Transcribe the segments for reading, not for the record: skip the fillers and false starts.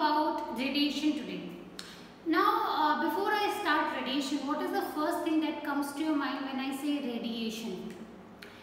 about radiation today. Now, before I start radiation, what is the first thing that comes to your mind when I say radiation?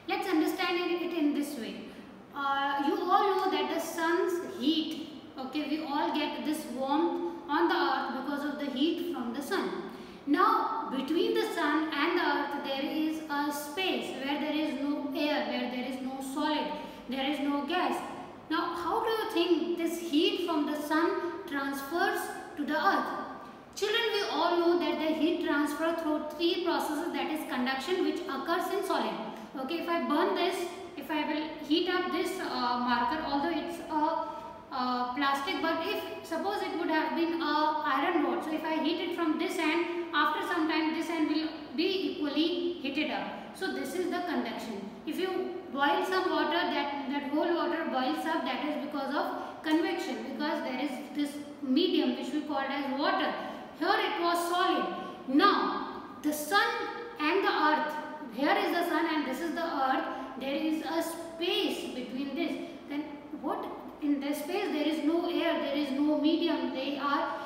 Let's understand it in this way. You all know that the sun's heat, okay, we all get this warmth on the earth because of the heat from the sun. Now, between the sun and the earth, there is a space where there is no air, where there is no solid, there is no gas. Now, how do you think this heat from the sun transfers to the earth? Children, we all know that the heat transfer through three processes, that is conduction, which occurs in solid. Okay, if I burn this, if I will heat up this marker, although it's a plastic, but if suppose it would have been a iron rod, so if I heat it from this end, after some time this end will be equally heated up. So this is the conduction. If you boil some water, that whole water boils up, that is because of convection, because there is this medium which we called as water. Here it was solid. Now the sun and the earth, here is the sun and this is the earth, there is a space between this. Then what? In this space there is no air, there is no medium, they are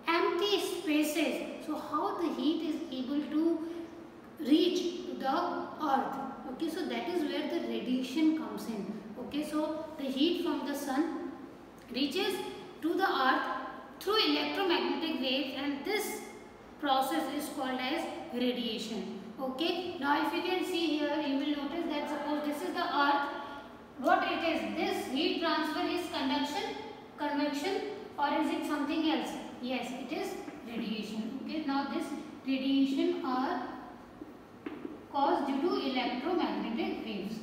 empty spaces. So how the heat is able to reach to the earth? Okay, so that is where the radiation comes in. Okay, so the heat from the sun reaches to the earth through electromagnetic waves, and this process is called as radiation. Okay, now if you can see here, you will notice that suppose this is the earth, what it is, this heat transfer is conduction, convection, or is it something else? Yes, it is radiation. Okay, now this radiation are caused due to electromagnetic waves.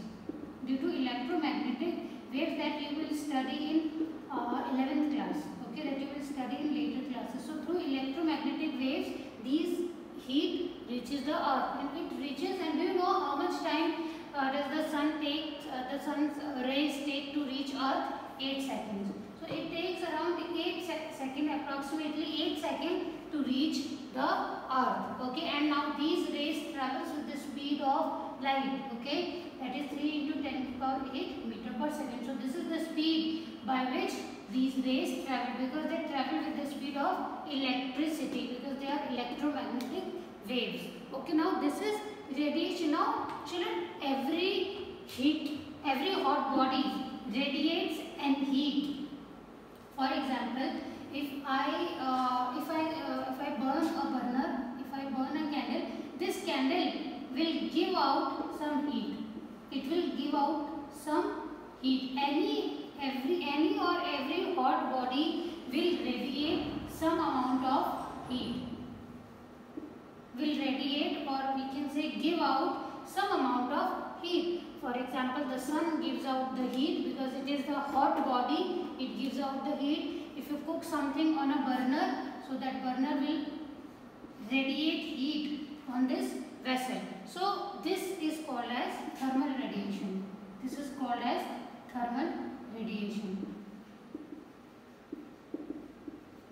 Due to electromagnetic waves that you will study in 11th class. Okay, that you will study in later classes. So through electromagnetic waves, these heat reaches the earth, and it reaches. And do you know how much time does the sun take? The sun's rays take to reach earth? 8 seconds. So it takes around 8 seconds, approximately 8 seconds to reach the earth. Okay, and now these rays travels with the speed of light. Okay, that is 3 into 10 to the power 8 meter per second. So this is the speed by which these rays travel, because they travel with the speed of electricity, because they are electromagnetic waves. Okay, now this is radiation. Now children, every hot body radiates and heat. For example, if I burn a candle, this candle will give out some heat. It will give out some heat. Any hot body will radiate some amount of heat. Will radiate, or we can say give out some amount of heat. For example, the sun gives out the heat because it is the hot body. It gives out the heat. If you cook something on a burner, so that burner will radiate heat on this vessel. So this is called as thermal radiation. This is called as thermal radiation.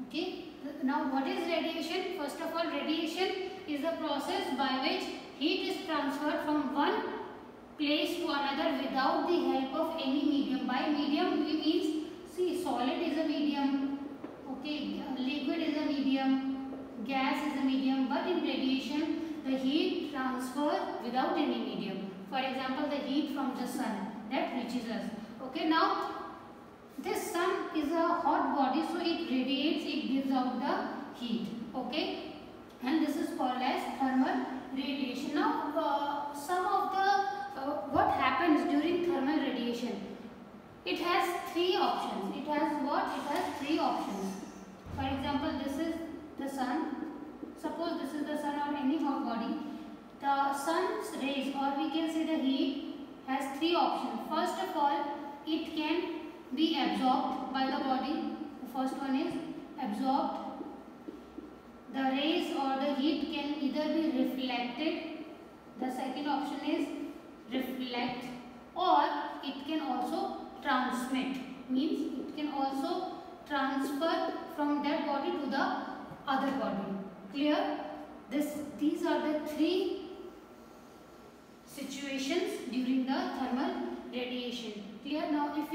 Okay. Now what is radiation? First of all, radiation is the process by which heat is transferred from one place to another without the help of any medium. By medium we means, see, solid is a medium, okay, liquid is a medium, gas is a medium, but in radiation the heat transfer without any medium. For example, the heat from the sun that reaches us. Okay, now this sun is a hot body, so it radiates, it gives out the heat. Okay, and this is called as thermal radiation. Now some of the what happens during thermal radiation? It has three options. It has what? It has three options. For example, this is the sun. Suppose this is the sun or any hot body. The sun's rays, or we can say the heat, has three options. First of all, it can be absorbed by the body. The first one is absorbed. The rays or the heat can either be reflected. The second option is reflect, or it can also transmit, means it can also transfer from that body to the other body. Clear? These are the three situations during the thermal radiation. Clear? Now if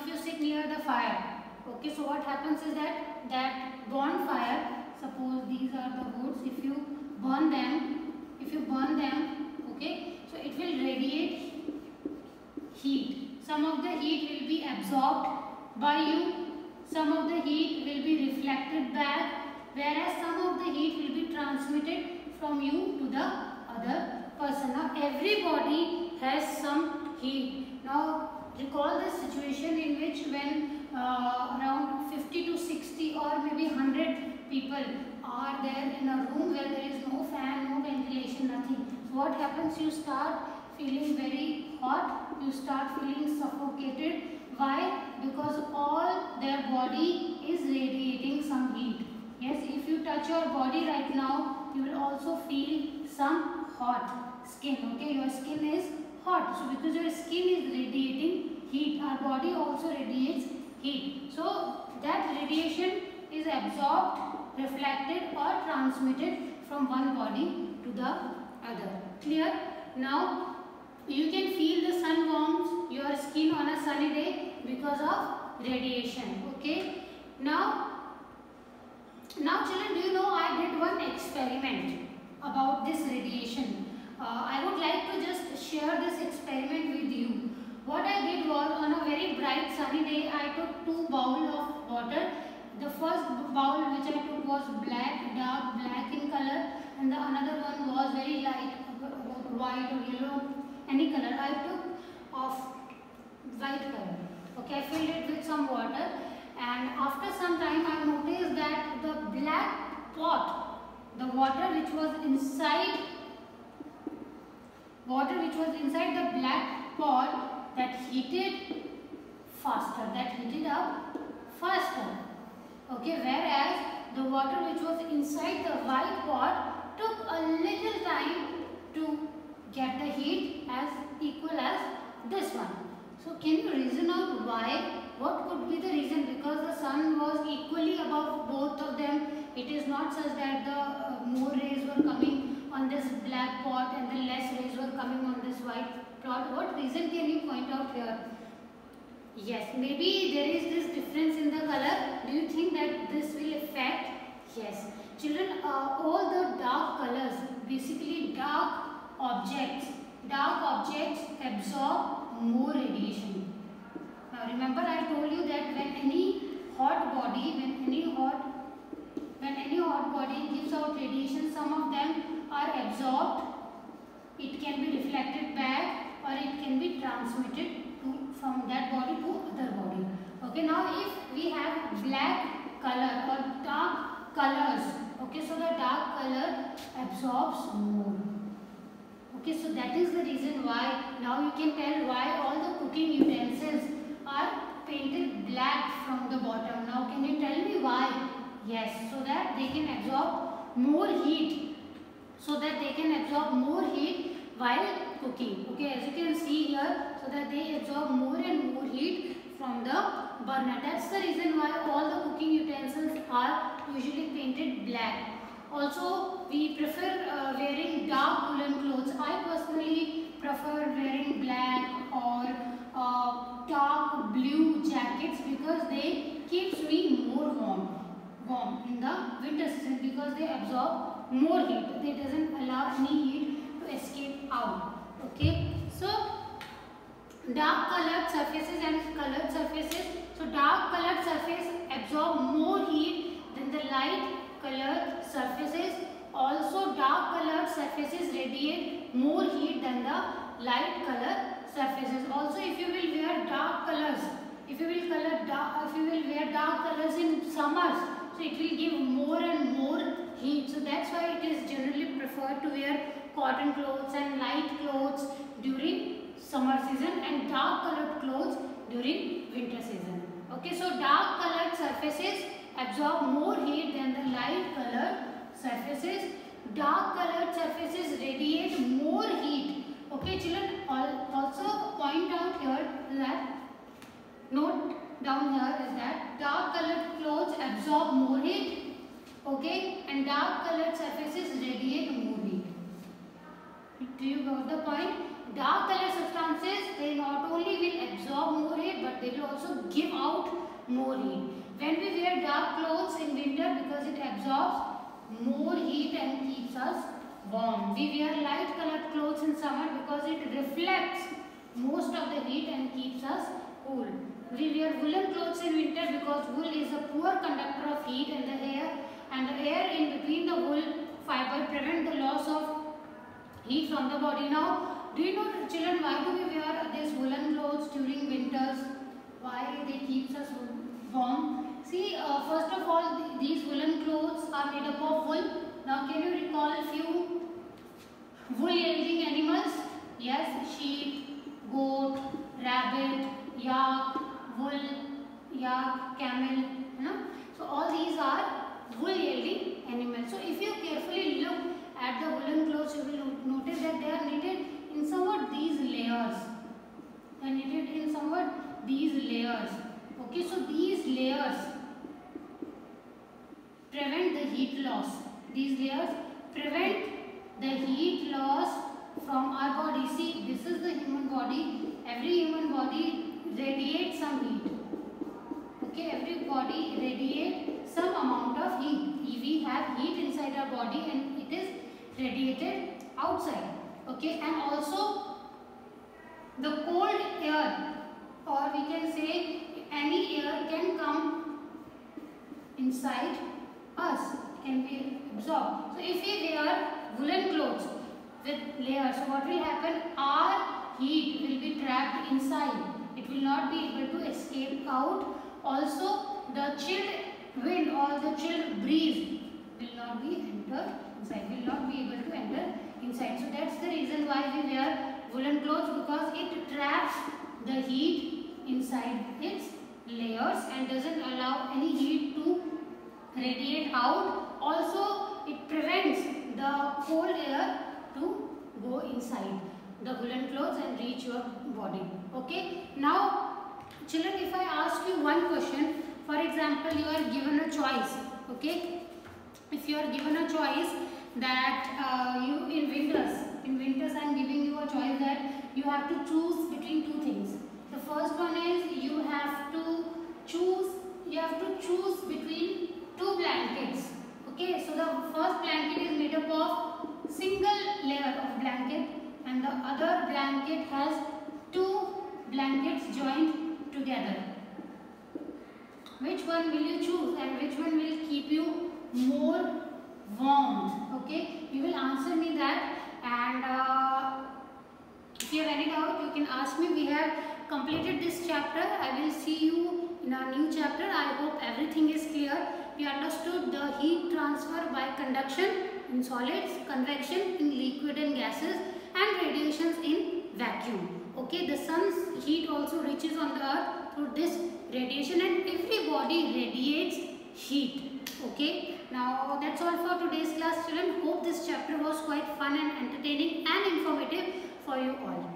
you sit near the fire, Okay, so what happens is that bonfire, suppose these are the woods, if you burn them, okay, so it will radiate heat. Some of the heat will be absorbed by you, some of the heat will be reflected back, whereas some of the heat will be transmitted from you to the other person. Now everybody has some heat. Now recall this situation in which when around 50 to 60 or maybe 100 people are there in a room where there is no fan, no ventilation, nothing. So what happens? You start feeling very hot, you start feeling suffocated. Why? Because all their body is radiating some heat. Yes, if you touch your body right now, you will also feel some hot skin. Okay, your skin is hot. So because your skin is radiating heat, our body also radiates heat. So that radiation is absorbed, reflected or transmitted from one body to the other. Clear? Now you can feel the sun warms your skin on a sunny day because of radiation. Okay. Now children, do you know I did one experiment about this radiation. I would like to just share this experiment with you. What I did was, on a very bright sunny day, I took 2 bowls of water. The first bowl which I took was dark black in color, and the another one was very light, white or yellow, any color. I took of white color. Okay, I filled it with some water, and after some time I noticed that the black pot, the water which was inside the black pot, that heated faster, that heated up faster. Okay, whereas the water which was inside the white pot took a little time to get the heat as equal as this one. So can you reason out why? What could be the reason? Because the sun was equally above both of them. It is not such that the more rays were coming on this black pot and the less rays were coming on this white pot. What reason can you point out here? Yes, maybe there is this difference in the color. Do you think that this will affect? Yes. Children, all the dark colors, basically dark objects absorb more radiation. Now remember, I told you that when any hot body gives out radiation, some of them are absorbed, it can be reflected back, or it can be transmitted from that body to other body. Okay, now if we have black color or dark colors, okay, so the dark color absorbs more. Okay, so that is the reason why now you can tell why all the cooking utensils are painted black from the bottom. Now can you tell me why? Yes, so that they can absorb more heat. While cooking. Okay, as you can see here, so that they absorb more and more heat from the burner. That's the reason why all the cooking utensils are usually painted black. Also, we prefer wearing dark woolen clothes. I personally prefer wearing black or dark blue jackets because they keeps me more warm in the winter season, because they absorb more heat. They doesn't allow any heat to escape out. Okay, so dark colored surfaces and colored surfaces. So dark colored surface absorb more heat than the light colored surfaces. Also dark colored surfaces radiate more heat than the light colored surfaces. Also, if you will wear dark colors, if you will wear dark colors in summers, so it will give more and more heat. So that's why it is generally preferred to wear cotton clothes and light clothes during summer season and dark colored clothes during winter season. Okay, so dark colored surfaces absorb more heat than the light colored surfaces. Dark colored surfaces radiate more heat. Okay, children, also point out here that, note down here is that dark colored clothes absorb more heat, okay, and dark colored surfaces radiate more heat. Do you got the point? Dark colored substances, they not only will absorb more heat, but they will also give out more heat. When we wear dark clothes in winter, because it absorbs more heat and keeps us warm. We wear light colored clothes in summer because it reflects most of the heat and keeps us cool. We wear woolen clothes in winter because wool is a poor conductor of heat, and the air in between the wool fiber prevent the loss of heat from the body. Now, do you know, children, why do we wear these woolen clothes during winters? Why they keeps us warm? See, first of all, these woolen clothes are made up of wool. Now, can you recall a few wool yielding animals? Yes, sheep, goat, rabbit, yak, wool, yak, camel. So, all these are wool yielding animals. So, if you carefully look at the woolen clothes, you will notice that they are knitted in somewhat these layers. They are knitted in somewhat these layers. Okay, so these layers prevent the heat loss. These layers prevent the heat loss from our body. See, this is the human body. Every human body radiates some heat. Okay, every body radiates some amount of heat. We have heat inside our body and it is radiated outside. Okay, and also the cold air, or we can say any air, can come inside us, can be absorbed. So if we wear woolen clothes with layers, so what will happen? Our heat will be trapped inside. It will not be able to escape out. Also, the chilled wind or the chilled breeze will not be enter inside. Will not be able to enter inside. So that's the reason why we wear woolen clothes, because it traps the heat inside its layers and doesn't allow any heat to radiate out. Also, it prevents the cold air to go inside the woolen clothes and reach your body. Okay. Now, children, if I ask you one question, for example, you are given a choice. Okay. If you are given a choice that you in winters I am giving you a choice that you have to choose between two things. The first one is you have to choose between two blankets. Okay, so the first blanket is made up of single layer of blanket and the other blanket has two blankets joined together. Which one will you choose and which one will keep you more warm? Okay, you will answer me that, and if you have any doubt you can ask me. We have completed this chapter. I will see you in our new chapter. I hope everything is clear. We understood the heat transfer by conduction in solids, convection in liquid and gases, and radiations in vacuum. Okay, the sun's heat also reaches on the earth through this radiation, and every body radiates heat. Okay, now that's all for today's class, children. Hope this chapter was quite fun and entertaining and informative for you all.